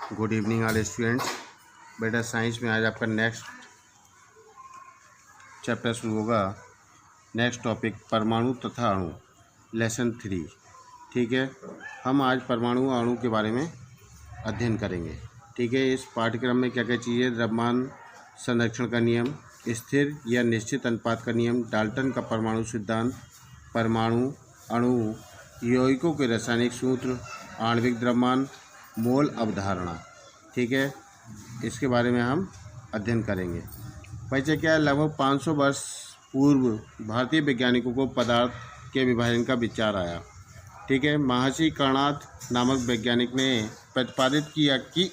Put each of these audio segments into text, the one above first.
Good evening all students. बेटा science में आज आपका नेक्स्ट चैप्टर शुरू होगा। नेक्स्ट टॉपिक परमाणु तथा अणु, लेसन 3। ठीक है, हम आज परमाणु अणु के बारे में अध्ययन करेंगे। ठीक है, इस पाठ्यक्रम में क्या क्या चीज़ें: द्रव्यमान संरक्षण का नियम, स्थिर या निश्चित अनुपात का नियम, डाल्टन का परमाणु सिद्धांत, परमाणु अणु, यौगिकों के रासायनिक सूत्र, आणविक द्रव्यमान, मोल अवधारणा। ठीक है, इसके बारे में हम अध्ययन करेंगे। परिचय क्या है? लगभग 500 वर्ष पूर्व भारतीय वैज्ञानिकों को पदार्थ के विभाजन का विचार आया। ठीक है, महर्षि कर्णाद नामक वैज्ञानिक ने प्रतिपादित किया कि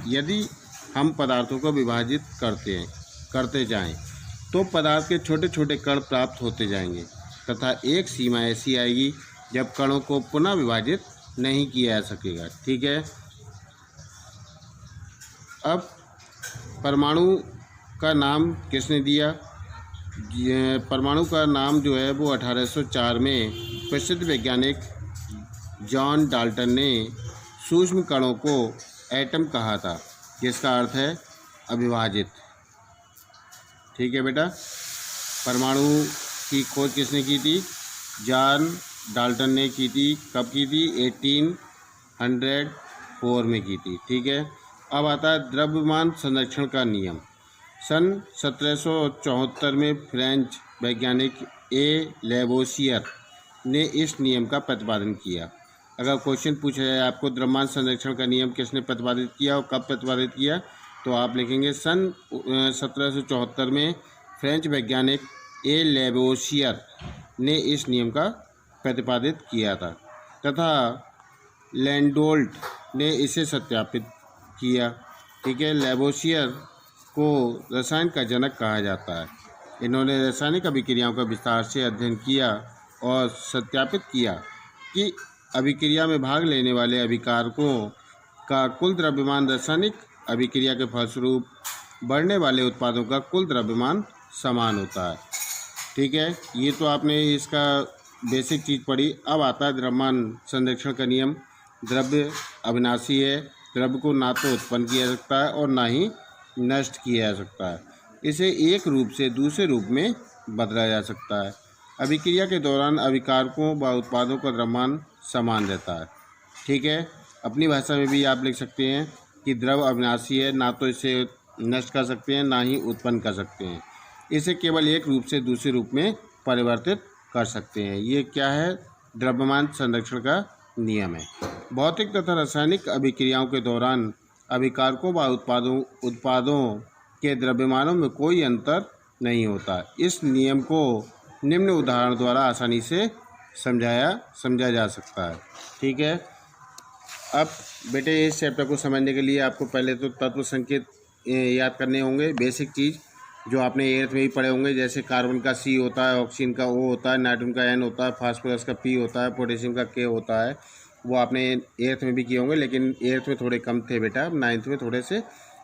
यदि हम पदार्थों को विभाजित करते जाएं तो पदार्थ के छोटे छोटे कण प्राप्त होते जाएंगे तथा एक सीमा ऐसी आएगी जब कणों को पुनः विभाजित नहीं किया जा सकेगा। ठीक है, अब परमाणु का नाम किसने दिया? परमाणु का नाम जो है वो 1804 में प्रसिद्ध वैज्ञानिक जॉन डाल्टन ने सूक्ष्म कणों को एटम कहा था, जिसका अर्थ है अविभाजित। ठीक है बेटा, परमाणु की खोज किसने की थी? जॉन डाल्टन ने की थी। कब की थी? 1804 में की थी। ठीक है, अब आता है द्रव्यमान संरक्षण का नियम। सन 1774 में फ्रेंच वैज्ञानिक ए लेवोसियर ने इस नियम का प्रतिपादन किया। अगर क्वेश्चन पूछा जाए आपको द्रव्यमान संरक्षण का नियम किसने प्रतिपादित किया और कब प्रतिपादित किया, तो आप लिखेंगे सन 1774 में फ्रेंच वैज्ञानिक ए लेवोसियर ने इस नियम का प्रतिपादित किया था तथा लैंडोल्ट ने इसे सत्यापित किया। ठीक है, लेवोसियर को रसायन का जनक कहा जाता है। इन्होंने रासायनिक अभिक्रियाओं का विस्तार से अध्ययन किया और सत्यापित किया कि अभिक्रिया में भाग लेने वाले अभिकारकों का कुल द्रव्यमान रासायनिक अभिक्रिया के फलस्वरूप बढ़ने वाले उत्पादों का कुल द्रव्यमान समान होता है। ठीक है, ये तो आपने इसका बेसिक चीज़ पढ़ी। अब आता है द्रव्यमान संरक्षण का नियम। द्रव्य अविनाशी है। द्रव्य को ना तो उत्पन्न किया जा सकता है और ना ही नष्ट किया जा सकता है। इसे एक रूप से दूसरे रूप में बदला जा सकता है। अभिक्रिया के दौरान अभिकारकों व उत्पादों का द्रव्यमान समान रहता है। ठीक है, अपनी भाषा में भी आप लिख सकते हैं कि द्रव्य अविनाशी है, ना तो इसे नष्ट कर सकते हैं ना ही उत्पन्न कर सकते हैं। इसे केवल एक रूप से दूसरे रूप में परिवर्तित कर सकते हैं। ये क्या है? द्रव्यमान संरक्षण का नियम है। भौतिक तथा रासायनिक अभिक्रियाओं के दौरान अभिकारकों व उत्पादों के द्रव्यमानों में कोई अंतर नहीं होता। इस नियम को निम्न उदाहरण द्वारा आसानी से समझा जा सकता है। ठीक है, अब बेटे इस चैप्टर को समझने के लिए आपको पहले तो तत्व संकेत याद करने होंगे। बेसिक चीज़ जो आपने 8th में ही पढ़े होंगे, जैसे कार्बन का C होता है, ऑक्सीजन का O होता है, नाइट्रोजन का N होता है, फास्फोरस का P होता है, पोटेशियम का K होता है। वो आपने 8th में भी किए होंगे, लेकिन 8th में थोड़े कम थे बेटा, 9th में थोड़े से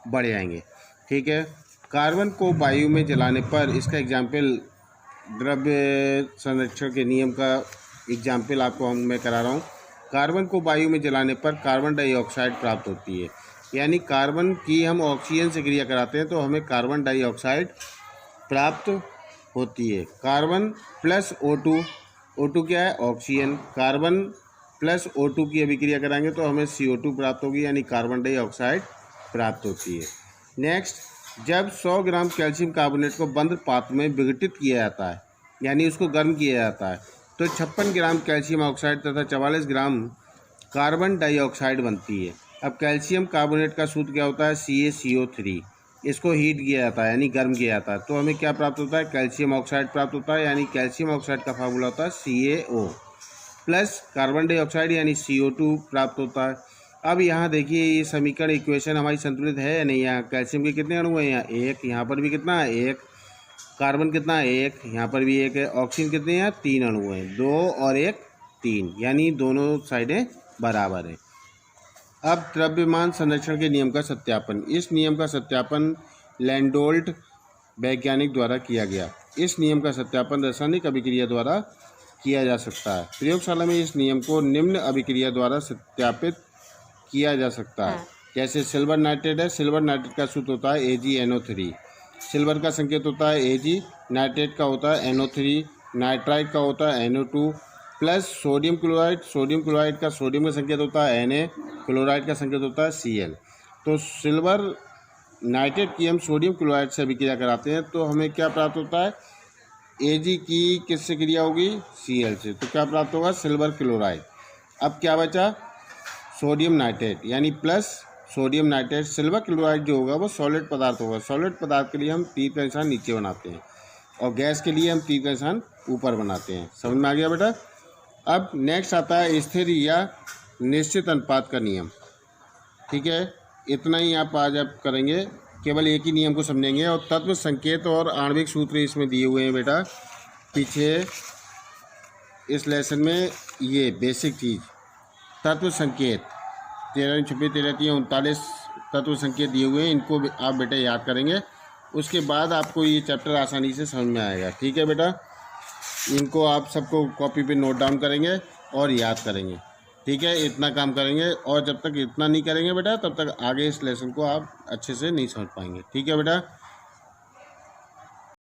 बढ़ आएंगे। ठीक है, कार्बन को वायु में जलाने पर, इसका एग्जाम्पल द्रव्य संरक्षण के नियम का एग्जाम्पल आपको मैं करा रहा हूँ। कार्बन को वायु में जलाने पर कार्बन डाइऑक्साइड प्राप्त होती है। यानी कार्बन की हम ऑक्सीजन से क्रिया कराते हैं तो हमें कार्बन डाइऑक्साइड प्राप्त होती है। कार्बन प्लस O2, O2 क्या है? ऑक्सीजन। कार्बन प्लस O2 की अभिक्रिया कराएंगे तो हमें CO2 प्राप्त होगी, यानी कार्बन डाइऑक्साइड प्राप्त होती है। नेक्स्ट, जब 100 ग्राम कैल्शियम कार्बोनेट को बंद पात्र में विघटित किया जाता है, यानी उसको गर्म किया जाता है, तो 56 ग्राम कैल्शियम ऑक्साइड तथा 44 ग्राम कार्बन डाइऑक्साइड बनती है। अब कैल्शियम कार्बोनेट का सूत्र क्या होता है? CaCO3। इसको हीट किया जाता है, यानी गर्म किया जाता है, तो हमें क्या प्राप्त होता है? कैल्शियम ऑक्साइड प्राप्त होता है, यानी कैल्शियम ऑक्साइड का फार्मूला होता है CaO प्लस कार्बन डाइऑक्साइड यानी CO2 प्राप्त होता है। अब यहाँ देखिए, ये समीकरण इक्वेशन हमारी संतुलित है या नहीं? यहाँ कैल्शियम के कितने अणु हैं? यहाँ 1, यहाँ पर भी कितना है? 1। कार्बन कितना है? 1, यहाँ पर भी 1 है। ऑक्सीजन कितने हैं? 3 अणु हैं, 2 और 1 3, यानी दोनों साइडें बराबर हैं। अब द्रव्यमान संरक्षण के नियम का सत्यापन। इस नियम का सत्यापन लैंडोल्ट वैज्ञानिक द्वारा किया गया। इस नियम का सत्यापन रासायनिक अभिक्रिया द्वारा किया जा सकता है। प्रयोगशाला में इस नियम को निम्न अभिक्रिया द्वारा सत्यापित किया जा सकता है। जैसे सिल्वर नाइट्रेट है, सिल्वर नाइट्रेट का सूत्र होता है AgNO3। सिल्वर का संकेत होता है Ag, नाइट्रेट का होता है NO3, नाइट्राइट का होता है NO2 plus sodium chloride. Sodium chloride का सोडियम का संकेत होता है Na, क्लोराइड का संकेत होता है Cl। तो सिल्वर नाइट्रेट की हम सोडियम क्लोराइड से अभिक्रिया कराते हैं तो हमें क्या प्राप्त होता है, Ag की किससे क्रिया होगी, Cl से, तो क्या प्राप्त होगा, सिल्वर क्लोराइड। अब क्या बचा, सोडियम नाइट्रेट यानी plus sodium nitrate. Silver chloride जो होगा वो सॉलिड पदार्थ होगा। सॉलिड पदार्थ के लिए हम तीर का निशान नीचे बनाते हैं और गैस के लिए हम तीर का निशान ऊपर बनाते हैं। समझ में आ गया बेटा। अब नेक्स्ट आता है स्थिर या निश्चित अनुपात का नियम। ठीक है, इतना ही आप आज आप करेंगे, केवल एक ही नियम को समझेंगे। और तत्व संकेत और आणविक सूत्र इसमें दिए हुए हैं बेटा पीछे इस लेसन में। ये बेसिक चीज़ तत्व संकेत 13 छुपे 13 तत्व संकेत दिए हुए हैं, इनको आप बेटा याद करेंगे। उसके बाद आपको ये चैप्टर आसानी से समझ में आएगा। ठीक है बेटा, इनको आप सबको कॉपी पे नोट डाउन करेंगे और याद करेंगे। ठीक है, इतना काम करेंगे और जब तक इतना नहीं करेंगे बेटा तब तक आगे इस लेसन को आप अच्छे से नहीं समझ पाएंगे। ठीक है बेटा।